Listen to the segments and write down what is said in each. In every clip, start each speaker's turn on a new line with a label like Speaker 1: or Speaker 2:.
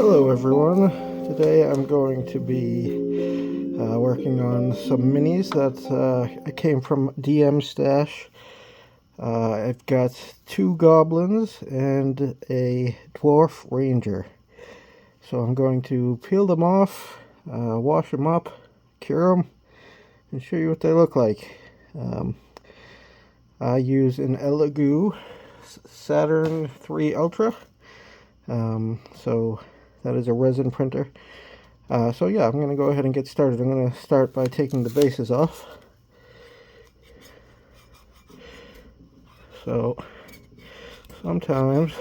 Speaker 1: Hello everyone. Today I'm going to be working on some minis that came from DM Stash. I've got 2 goblins and a dwarf ranger. So I'm going to peel them off, wash them up, cure them, and show you what they look like. I use an Elegoo Saturn 3 Ultra. So that is a resin printer. So yeah, I'm going to go ahead and get started. I'm going to start by taking the bases off. So sometimes,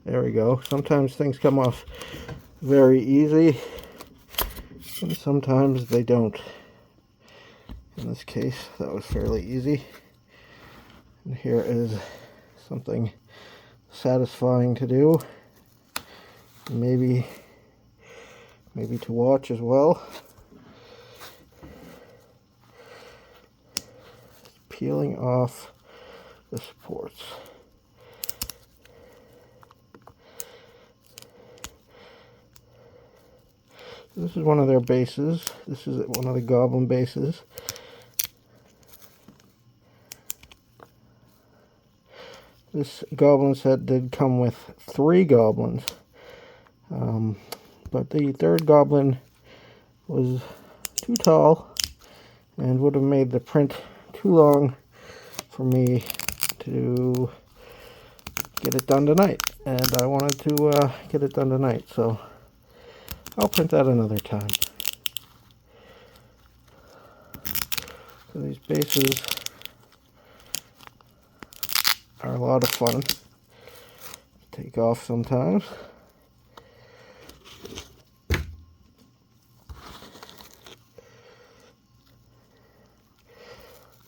Speaker 1: there we go, sometimes things come off very easy, and sometimes they don't. In this case, that was fairly easy. And here is something satisfying to do. Maybe to watch as well. Peeling off the supports. This is one of their bases. This is one of the goblin bases. This goblin set did come with 3 goblins. But the 3rd goblin was too tall and would have made the print too long for me to get it done tonight. And I wanted to get it done tonight, so I'll print that another time. So these bases are a lot of fun to take off sometimes.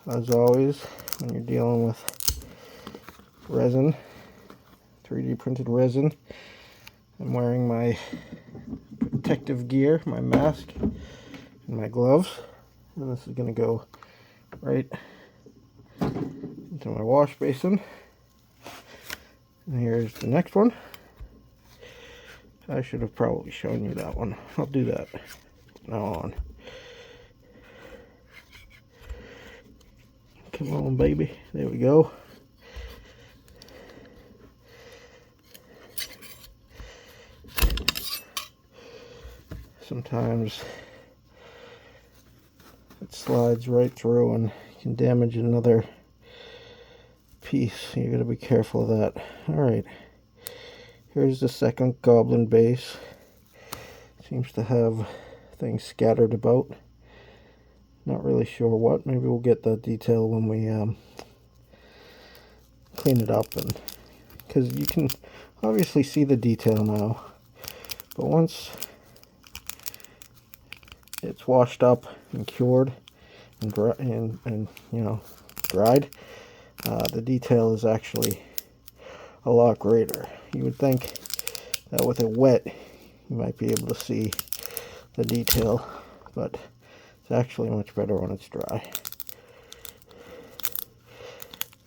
Speaker 1: As always, when you're dealing with resin, 3D printed resin, I'm wearing my protective gear, my mask, and my gloves. And this is going to go right into my wash basin. And here's the next one. I should have probably shown you that one. I'll do that from now on. Come on, baby. There we go. Sometimes it slides right through and can damage another piece. You gotta be careful of that. Alright. Here's the second goblin base. Seems to have things scattered about. Not really sure what. Maybe we'll get that detail when we clean it up, and because you can obviously see the detail now, but once it's washed up and cured and you know, dried, the detail is actually a lot greater. You would think that with it wet you might be able to see the detail, but it's actually much better when it's dry,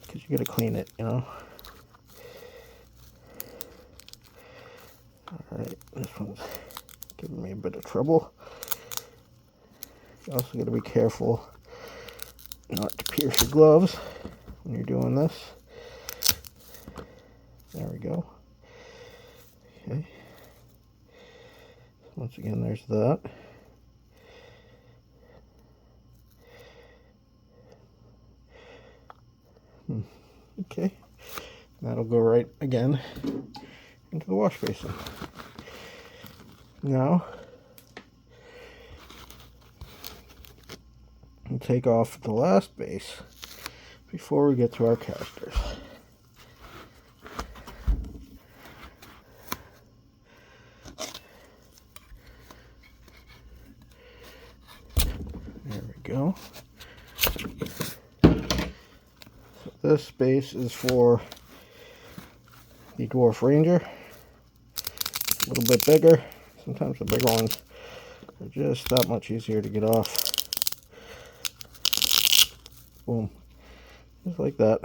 Speaker 1: because you gotta clean it, you know. Alright, this one's giving me a bit of trouble. You also gotta be careful not to pierce your gloves when you're doing this. There we go. Okay. Once again, there's that. Okay, that'll go right again into the wash basin. Now, we'll take off the last base before we get to our characters. There we go. This base is for the Dwarf Ranger. A little bit bigger. Sometimes the bigger ones are just that much easier to get off. Boom. Just like that.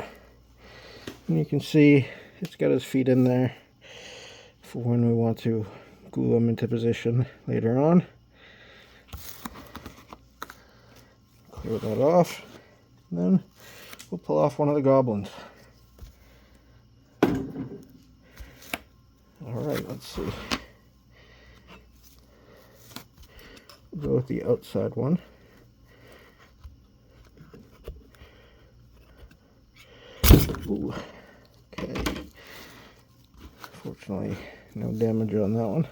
Speaker 1: And you can see it's got his feet in there for when we want to glue them into position later on. Clear that off, and then we'll pull off one of the goblins. Alright, let's see. We'll go with the outside one. Ooh. Okay. Fortunately, no damage on that one.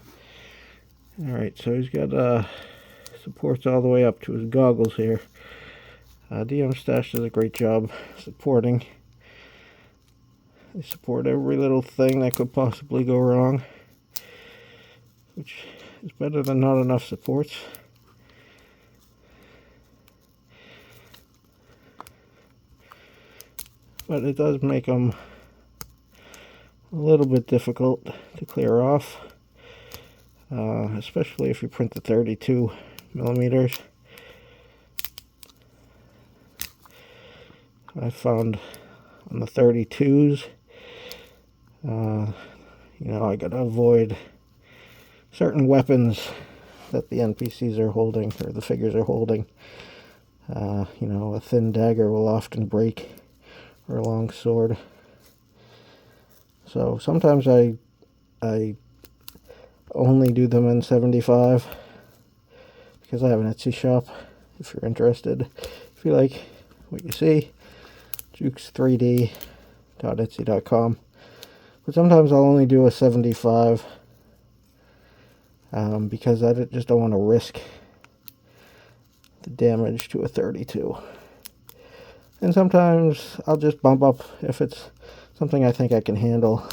Speaker 1: Alright, so he's got supports all the way up to his goggles here. DM Stash does a great job supporting. They support every little thing that could possibly go wrong, which is better than not enough supports. But it does make them a little bit difficult to clear off, especially if you print the 32 millimeters. I found on the 32s, you know, I gotta avoid certain weapons that the NPCs are holding, or the figures are holding. You know, a thin dagger will often break, or a long sword. So sometimes I only do them in 75 because I have an Etsy shop. If you're interested, if you like what you see, jukes3d.etsy.com. But sometimes I'll only do a 75 because I just don't want to risk the damage to a 32. And sometimes I'll just bump up if it's something I think I can handle.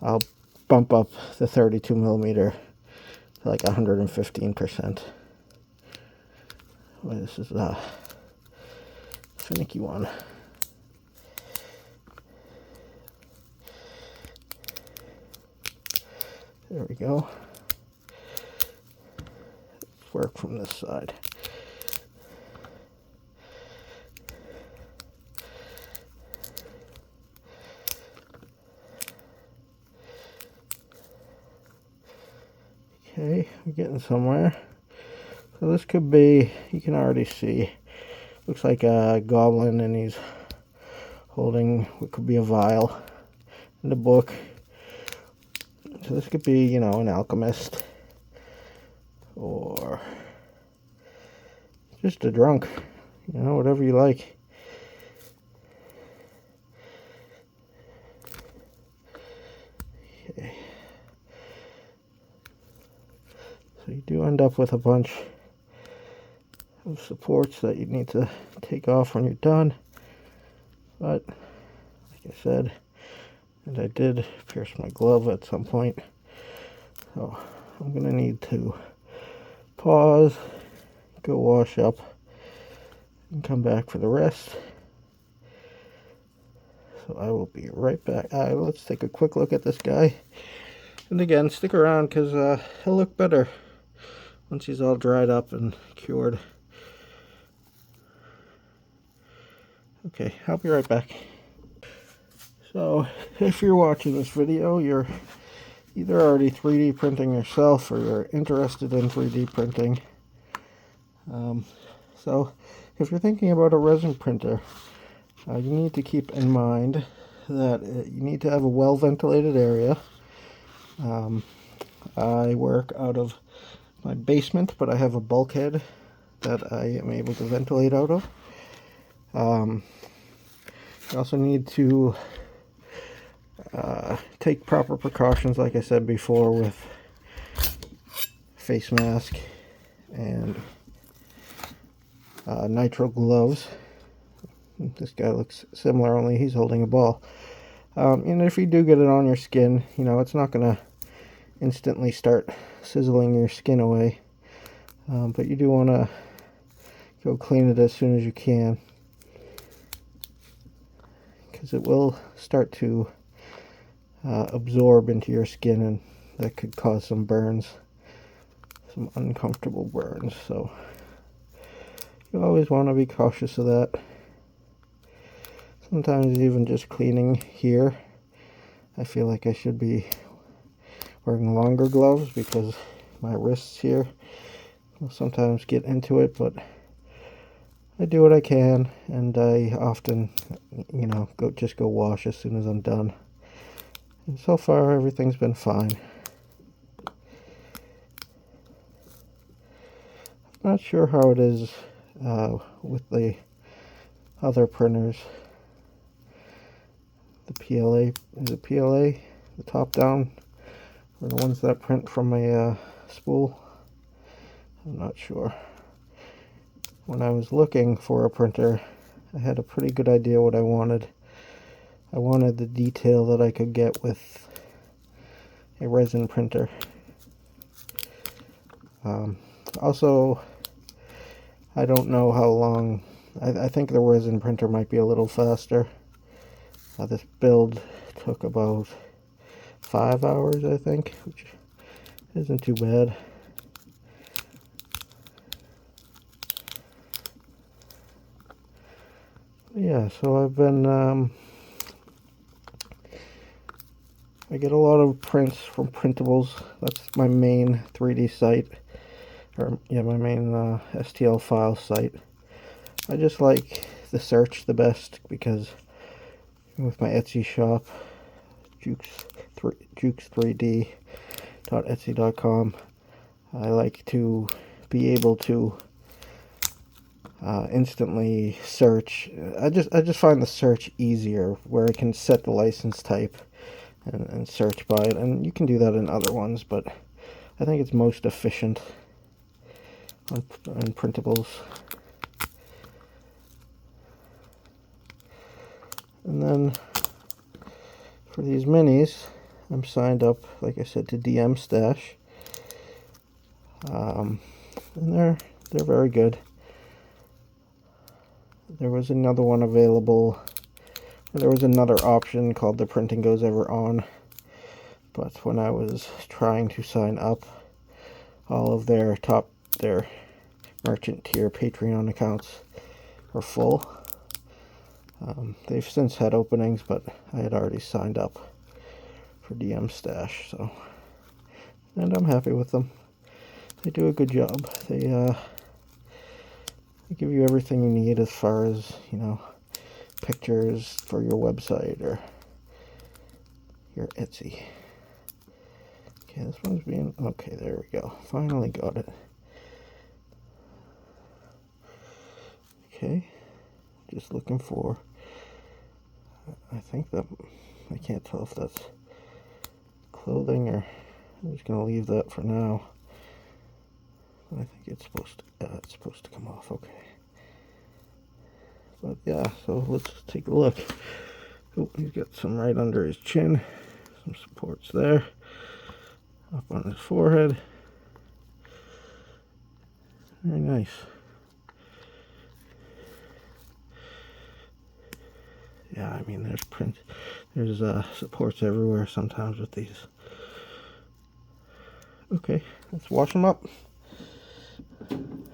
Speaker 1: I'll bump up the 32 millimeter to like 115%. Well, this is a finicky one. There we go. Let's work from this side. Okay, we're getting somewhere. So this could be, you can already see, looks like a goblin, and he's holding what could be a vial and a book. So this could be, you know, an alchemist or just a drunk, you know, whatever you like. Okay. So you do end up with a bunch of supports that you need to take off when you're done. But like I said, and I did pierce my glove at some point, so I'm gonna need to pause, go wash up, and come back for the rest. So I will be right back. Let's take a quick look at this guy, and again, stick around because he'll look better once he's all dried up and cured. Okay, I'll be right back. So, if you're watching this video, you're either already 3D printing yourself or you're interested in 3D printing. So, if you're thinking about a resin printer, you need to keep in mind that you need to have a well-ventilated area. I work out of my basement, but I have a bulkhead that I am able to ventilate out of. You also need to take proper precautions, like I said before, with face mask and nitrile gloves. This guy looks similar, only he's holding a ball. And if you do get it on your skin, you know, it's not going to instantly start sizzling your skin away. But you do want to go clean it as soon as you can, because it will start to absorb into your skin, and that could cause some burns, some uncomfortable burns. So you always want to be cautious of that. Sometimes even just cleaning here, I feel like I should be wearing longer gloves because my wrists here will sometimes get into it, but I do what I can, and I often, go wash as soon as I'm done. And so far, everything's been fine. I'm not sure how it is with the other printers. The PLA, is it PLA? The top down, or the ones that print from a spool? I'm not sure. When I was looking for a printer, I had a pretty good idea what I wanted. I wanted the detail that I could get with a resin printer. Also, I don't know how long. I think the resin printer might be a little faster. This build took about 5 hours, I think, which isn't too bad. Yeah, so I've been, I get a lot of prints from Printables. That's my main 3D site, or yeah, my main STL file site. I just like the search the best because with my Etsy shop, jukes3d.etsy.com, I like to be able to instantly search. I just find the search easier, where I can set the license type and search by it, and you can do that in other ones, but I think it's most efficient on Printables. And then for these minis, I'm signed up, like I said, to DM Stash, and they're very good. There was another one available. There was another option called the Printing Goes Ever On, but when I was trying to sign up, all of their merchant tier Patreon accounts were full. They've since had openings, but I had already signed up for DM Stash, and I'm happy with them. They do a good job. They give you everything you need as far as, pictures for your website or your Etsy. Okay, this one's being, okay, there we go. Finally got it. Okay, just looking for, I think that, I can't tell if that's clothing or, I'm just going to leave that for now. I think it's supposed to come off, okay. But yeah, so let's take a look. Oh, he's got some right under his chin, some supports there, up on his forehead. Very nice. Yeah, I mean, there's supports everywhere sometimes with these. Okay, let's wash them up. And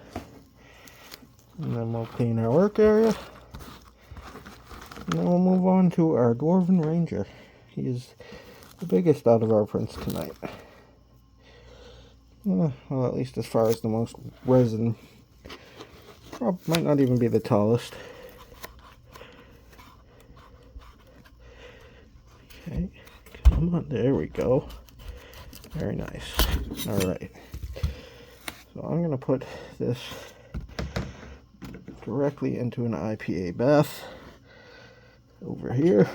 Speaker 1: then we'll clean our work area. And then we'll move on to our Dwarven Ranger. He is the biggest out of our prints tonight. Well, at least as far as the most resin. Might not even be the tallest. Okay, come on, there we go. Very nice. Alright. So I'm going to put this directly into an IPA bath over here.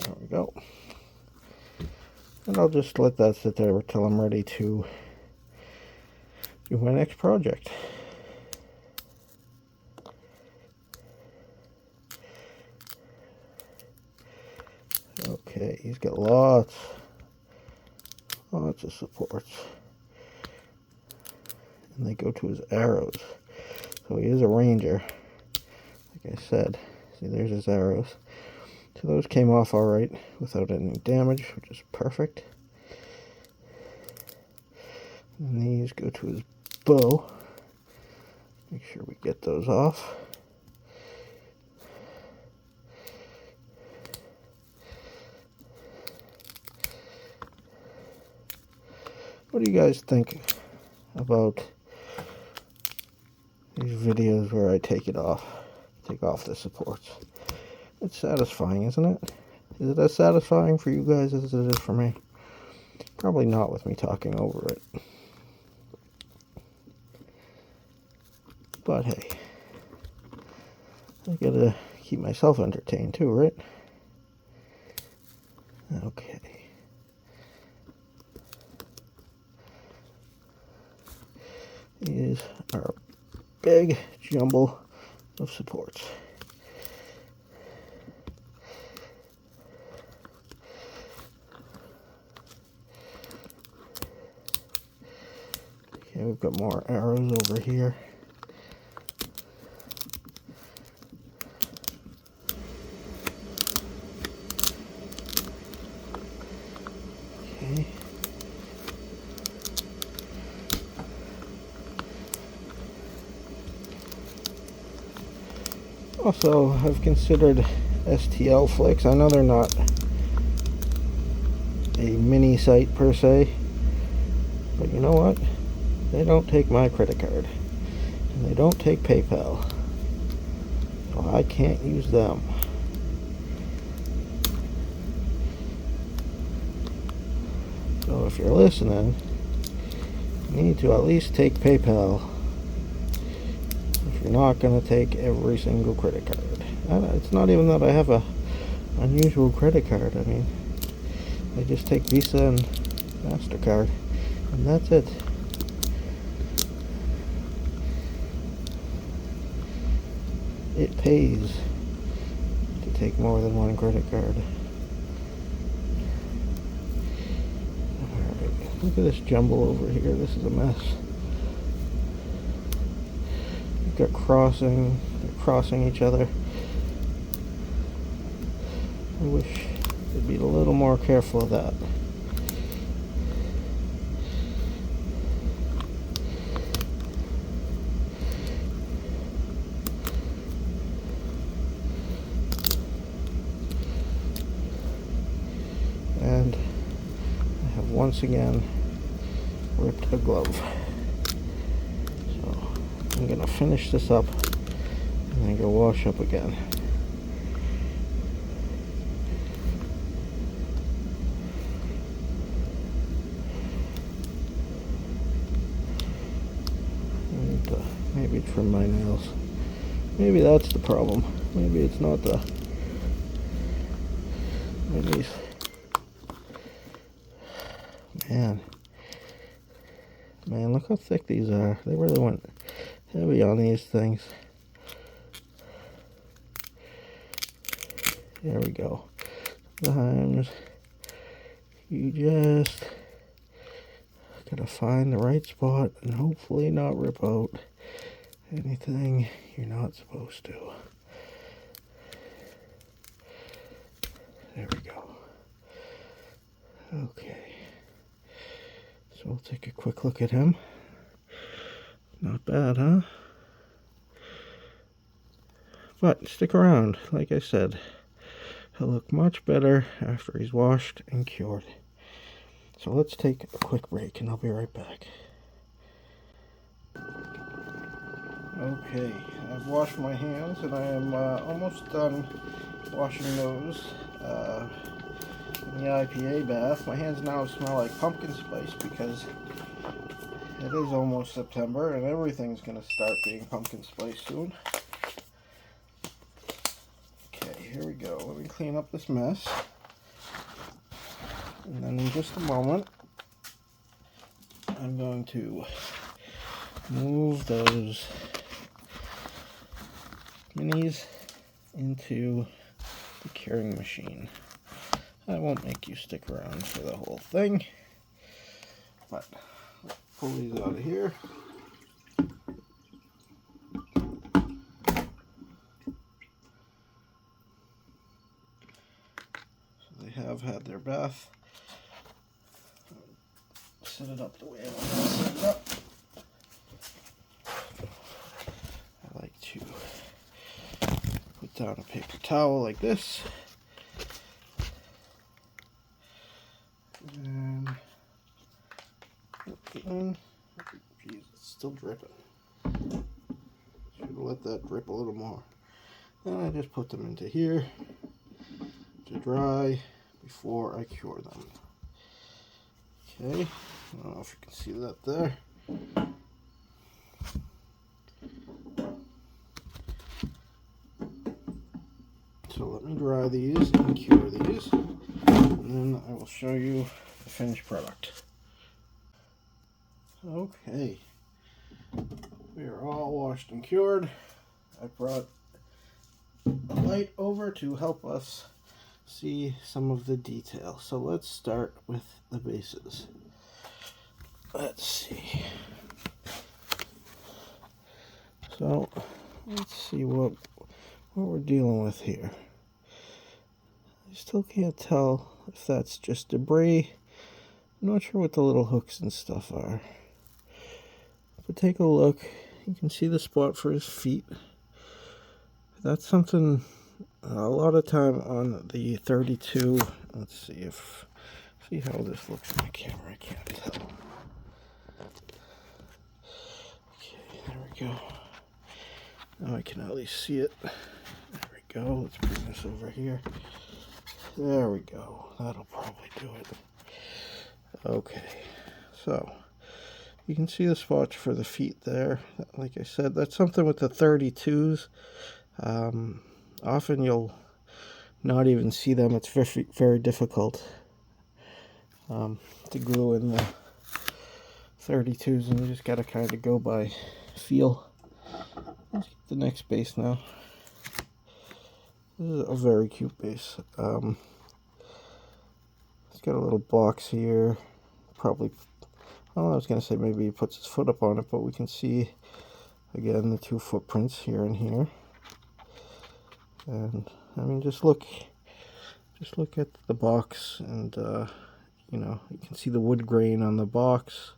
Speaker 1: There we go. And I'll just let that sit there until I'm ready to do my next project. Okay, he's got lots of supports. And they go to his arrows. So he is a ranger. Like I said, see, there's his arrows. So those came off alright without any damage, which is perfect. And these go to his bow. Make sure we get those off. What do you guys think about these videos where I take off the supports? It's satisfying, isn't it? Is it as satisfying for you guys as it is for me? Probably not with me talking over it. But hey, I gotta keep myself entertained too, right? Okay. These are a big jumble of supports. Okay, we've got more arrows over here. Okay. Also, I've considered STL flicks. I know they're not a mini site per se, but you know what? They don't take my credit card, and they don't take PayPal, so I can't use them. So if you're listening, you need to at least take PayPal if you're not going to take every single credit card. It's not even that I have a unusual credit card. I mean, I just take Visa and MasterCard, and that's it. It pays to take more than one credit card. Alright, look at this jumble over here. This is a mess. You've got they're crossing each other. I wish they'd be a little more careful of that. And I have once again ripped a glove. So I'm gonna finish this up and then go wash up again. And maybe trim my nails. Maybe that's the problem. Maybe it's not the... Maybe... Man, look how thick these are. They really went heavy on these things. There we go. Sometimes you just gotta find the right spot and hopefully not rip out anything you're not supposed to. There we go. Okay. So we'll take a quick look at him. Not bad, huh? But stick around. Like I said, he'll look much better after he's washed and cured. So let's take a quick break and I'll be right back. Okay, I've washed my hands and I am almost done washing those in the IPA bath. My hands now smell like pumpkin spice because it is almost September and everything's going to start being pumpkin spice soon. Okay, here we go. Let me clean up this mess. And then in just a moment, I'm going to move those minis into the curing machine. I won't make you stick around for the whole thing, but let's pull these out of here. So they have had their bath. Set it up the way I want to set it up. I like to put down a paper towel like this. And grip a little more. And I just put them into here to dry before I cure them. Okay, I don't know if you can see that there. So let me dry these and cure these, and then I will show you the finished product. Okay, we are all washed and cured. I brought a light over to help us see some of the detail. So let's start with the bases. Let's see. So let's see what we're dealing with here. I still can't tell if that's just debris. I'm not sure what the little hooks and stuff are. But take a look. You can see the spot for his feet. That's something a lot of time on the 32. Let's see how this looks on the camera. I can't tell. Okay, there we go. Now I can at least see it. There we go. Let's bring this over here. There we go. That'll probably do it. Okay, so you can see the spots for the feet there. Like I said, that's something with the 32s. Often you'll not even see them. It's very, very difficult to glue in the 32s, and you just got to kind of go by feel. Let's get the next base now. This is a very cute base. It's got a little box here. Probably, I don't know, I was going to say maybe he puts his foot up on it, but we can see, again, the two footprints here and here. And, I mean, just look at the box, and, you know, you can see the wood grain on the box.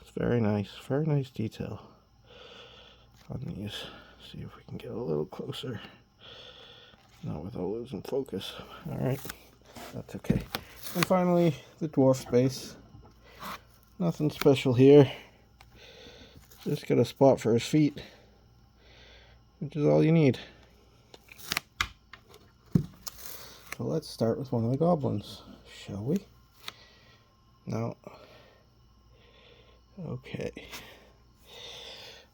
Speaker 1: It's very nice detail on these. See if we can get a little closer. Not without losing focus. Alright, that's okay. And finally, the dwarf space. Nothing special here. Just got a spot for his feet, which is all you need. So let's start with one of the goblins, shall we? Now, okay.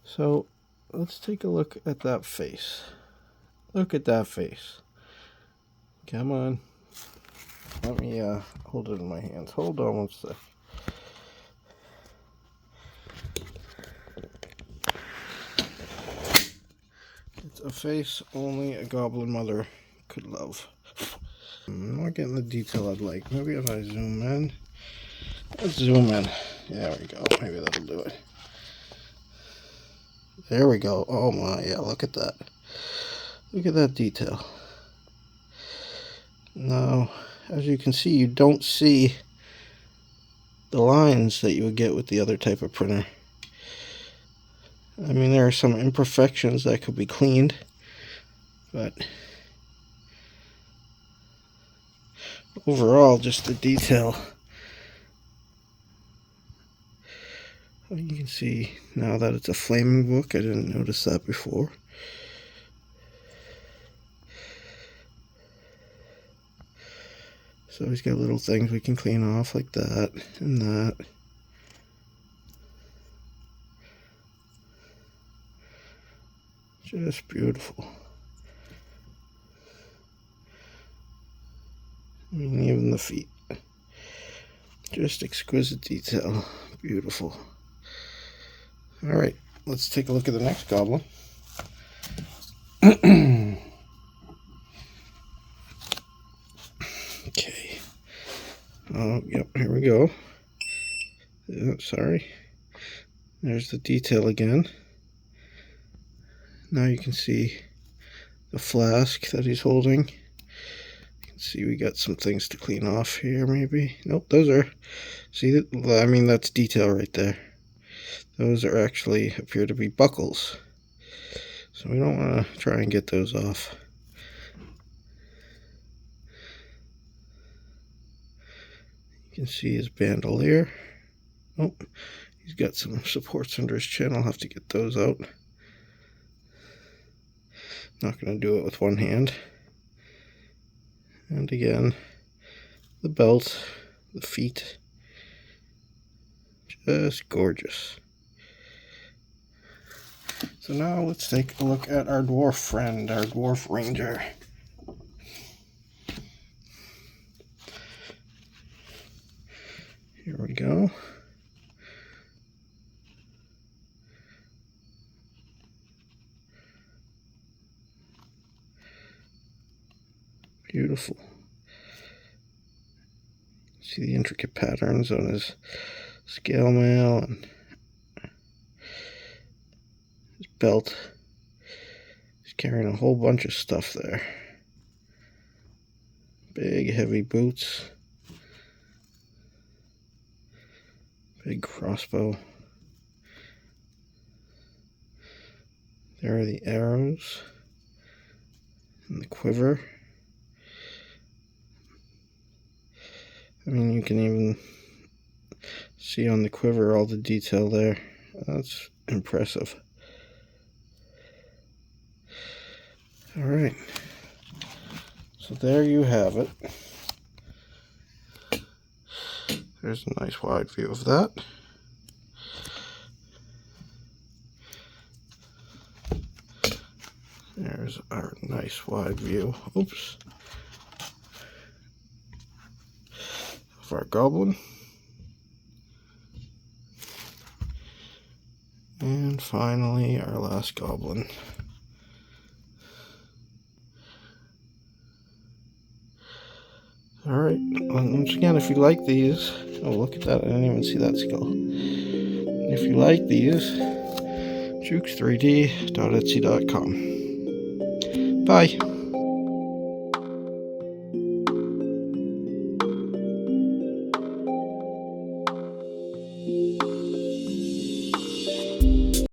Speaker 1: So let's take a look at that face. Look at that face. Come on. Let me hold it in my hands. Hold on one sec. It's a face only a goblin mother could love. I'm not getting the detail I'd like. Maybe if I zoom in. Let's zoom in. There we go. Maybe that'll do it. There we go. Oh my, yeah, look at that. Look at that detail. Now, as you can see, you don't see the lines that you would get with the other type of printer. I mean, there are some imperfections that could be cleaned, but overall, just the detail. You can see now that it's a flaming book. I didn't notice that before. So he's got little things we can clean off like that and that. Just beautiful. I mean, even the feet. Just exquisite detail. Beautiful. Alright, let's take a look at the next goblin. Okay. Oh, yep, here we go. Sorry. There's the detail again. Now you can see the flask that he's holding. You can see we got some things to clean off here, maybe. Nope, those are... See, I mean, that's detail right there. Those are actually appear to be buckles. So we don't want to try and get those off. You can see his bandolier. Oh, he's got some supports under his chin. I'll have to get those out. Not going to do it with one hand. And again, the belt, the feet, just gorgeous. So now let's take a look at our dwarf friend, our dwarf ranger. Here we go. Beautiful. See the intricate patterns on his scale mail and his belt. He's carrying a whole bunch of stuff there. Big heavy boots. Big crossbow. There are the arrows and the quiver. I mean, you can even see on the quiver all the detail there. That's impressive. Alright, so there you have it. There's a nice wide view of that. There's our nice wide view. Oops. Of our goblin. And finally, our last goblin. Alright, once again, if you like these, oh, look at that, I didn't even see that skull. If you like these, jukes3d.etsy.com. Bye.